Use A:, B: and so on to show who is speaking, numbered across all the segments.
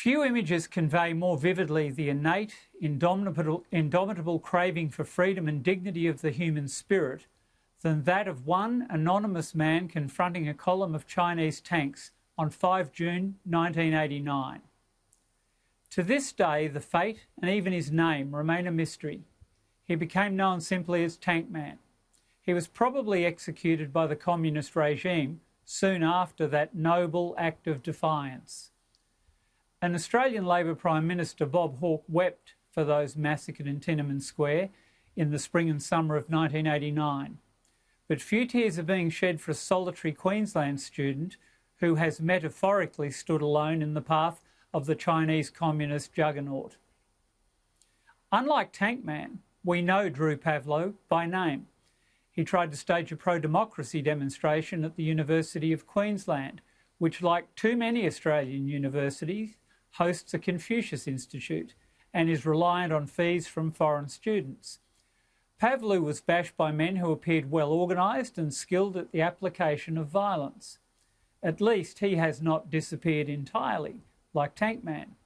A: Few images convey more vividly the innate, indomitable craving for freedom and dignity of the human spirit than that of one anonymous man confronting a column of Chinese tanks on 5 June 1989. To this day, the fate and even his name remain a mystery. He became known simply as Tank Man. He was probably executed by the communist regime soon after that noble act of defiance. An Australian Labor Prime Minister, Bob Hawke, wept for those massacred in Tiananmen Square in the spring and summer of 1989. But few tears are being shed for a solitary Queensland student who has metaphorically stood alone in the path of the Chinese communist juggernaut. Unlike Tank Man, we know Drew Pavlou by name. He tried to stage a pro-democracy demonstration at the University of Queensland, which, like too many Australian universities, hosts a Confucius Institute and is reliant on fees from foreign students. Pavlou was bashed by men who appeared well organised and skilled at the application of violence. At least he has not disappeared entirely, like Tank Man,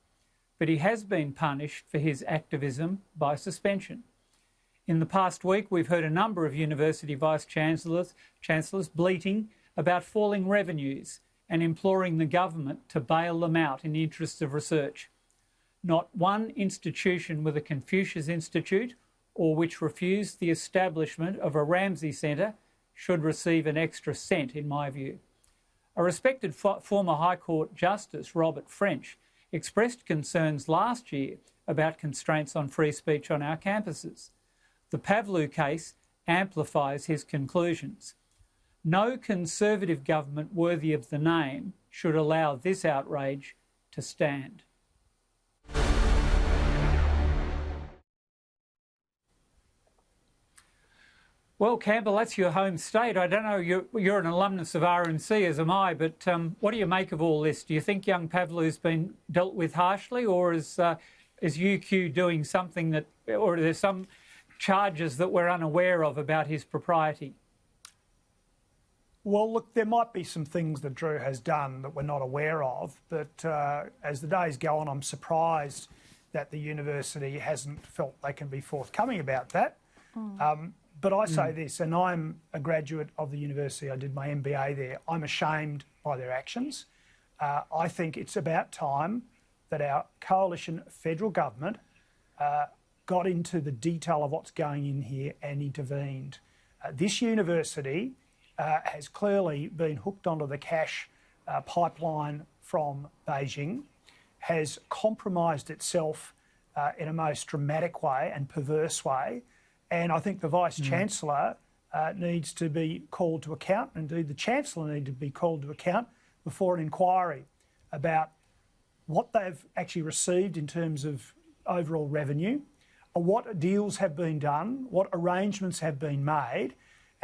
A: but he has been punished for his activism by suspension. In the past week, we've heard a number of University Vice Chancellors bleating about falling revenues and imploring the government to bail them out in the interests of research. Not one institution with a Confucius Institute or which refused the establishment of a Ramsay Centre should receive an extra cent, in my view. A respected former High Court Justice, Robert French, expressed concerns last year about constraints on free speech on our campuses. The Pavlou case amplifies his conclusions. No Conservative government worthy of the name should allow this outrage to stand. Well, Campbell, that's your home state. I don't know, you're an alumnus of RMC, as am I, but what do you make of all this? Do you think young Pavlou's been dealt with harshly, or is UQ doing something that, or are there some charges that we're unaware of about his propriety?
B: Well, look, there might be some things that Drew has done that we're not aware of, but as the days go on, I'm surprised that the university hasn't felt they can be forthcoming about that. But I say this, and I'm a graduate of the university, I did my MBA there, I'm ashamed by their actions. I think it's about time that our coalition federal government got into the detail of what's going in here and intervened. This university has clearly been hooked onto the cash pipeline from Beijing, has compromised itself in a most dramatic way and perverse way. And I think the Vice Chancellor needs to be called to account. Indeed, the Chancellor needs to be called to account before an inquiry about what they've actually received in terms of overall revenue, or what deals have been done, what arrangements have been made,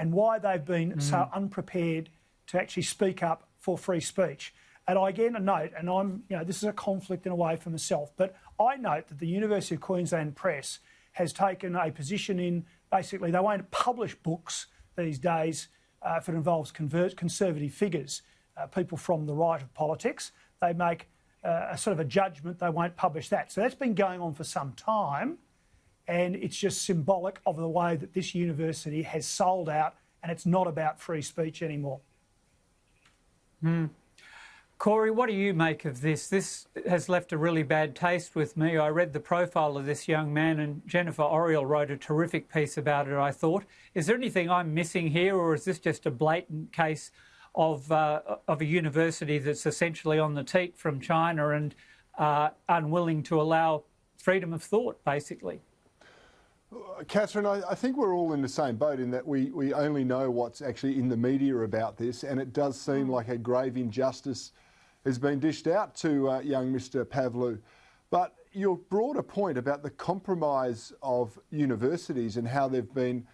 B: and why they've been so unprepared to actually speak up for free speech. And I again note, and this is a conflict in a way for myself, but I note that the University of Queensland Press has taken a position in, basically, they won't publish books these days if it involves conservative figures, people from the right of politics. They make a sort of a judgment, they won't publish that. So that's been going on for some time, and it's just symbolic of the way that this university has sold out, and it's not about free speech anymore.
A: Corey, what do you make of this? This has left a really bad taste with me. I read the profile of this young man, and Jennifer Oriel wrote a terrific piece about it, I thought. Is there anything I'm missing here, or is this just a blatant case of a university that's essentially on the teat from China and unwilling to allow freedom of thought, basically?
C: Catherine, I think we're all in the same boat in that we only know what's actually in the media about this, and it does seem like a grave injustice has been dished out to young Mr Pavlou. But your broader point about the compromise of universities and how they've been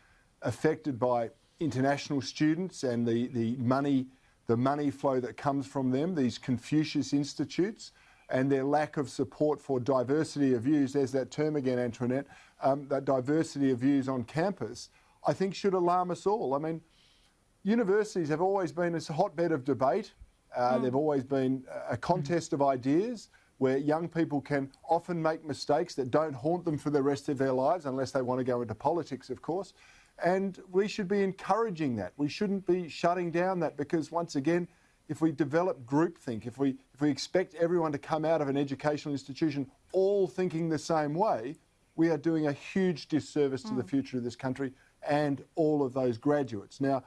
C: affected by international students and the money flow that comes from them, these Confucius Institutes, and their lack of support for diversity of views, there's that term again, Antoinette, that diversity of views on campus, I think should alarm us all. I mean, universities have always been a hotbed of debate. They've always been a contest of ideas, where young people can often make mistakes that don't haunt them for the rest of their lives, unless they want to go into politics, of course. And we should be encouraging that. We shouldn't be shutting down that, because once again, if we develop groupthink, if we expect everyone to come out of an educational institution all thinking the same way, we are doing a huge disservice to the future of this country and all of those graduates. Now,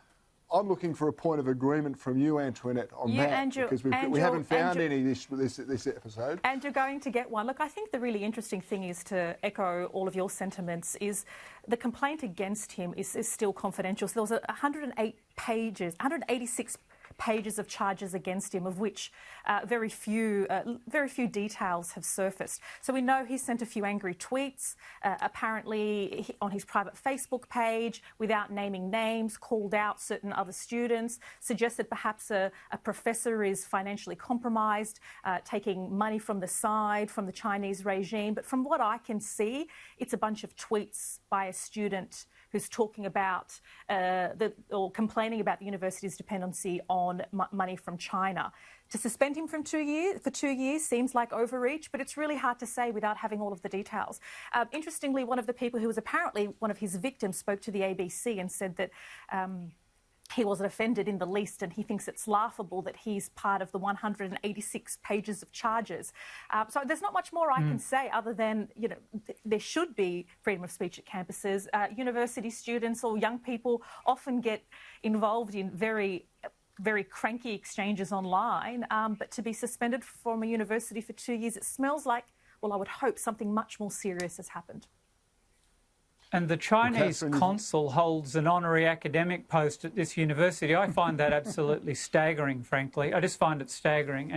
C: I'm looking for a point of agreement from you, Antoinette, on that, because we haven't found any this episode.
D: And you're going to get one. Look, I think the really interesting thing is, to echo all of your sentiments, is the complaint against him is still confidential. So there was 186 pages of charges against him, of which very few details have surfaced. So we know he sent a few angry tweets, apparently on his private Facebook page, without naming names, called out certain other students, suggested perhaps a professor is financially compromised, taking money from the side, from the Chinese regime. But from what I can see, it's a bunch of tweets by a student who's talking about or complaining about the university's dependency on money from China. To suspend him for 2 years seems like overreach, but it's really hard to say without having all of the details. Interestingly, one of the people who was apparently one of his victims spoke to the ABC and said that he wasn't offended in the least, and he thinks it's laughable that he's part of the 186 pages of charges. So there's not much more I can say, other than, you know, there should be freedom of speech at campuses. University students or young people often get involved in very cranky exchanges online, but to be suspended from a university for 2 years, it smells like, well, I would hope something much more serious has happened.
A: And the Chinese consul holds an honorary academic post at this university. I find that absolutely staggering, frankly. I just find it staggering. And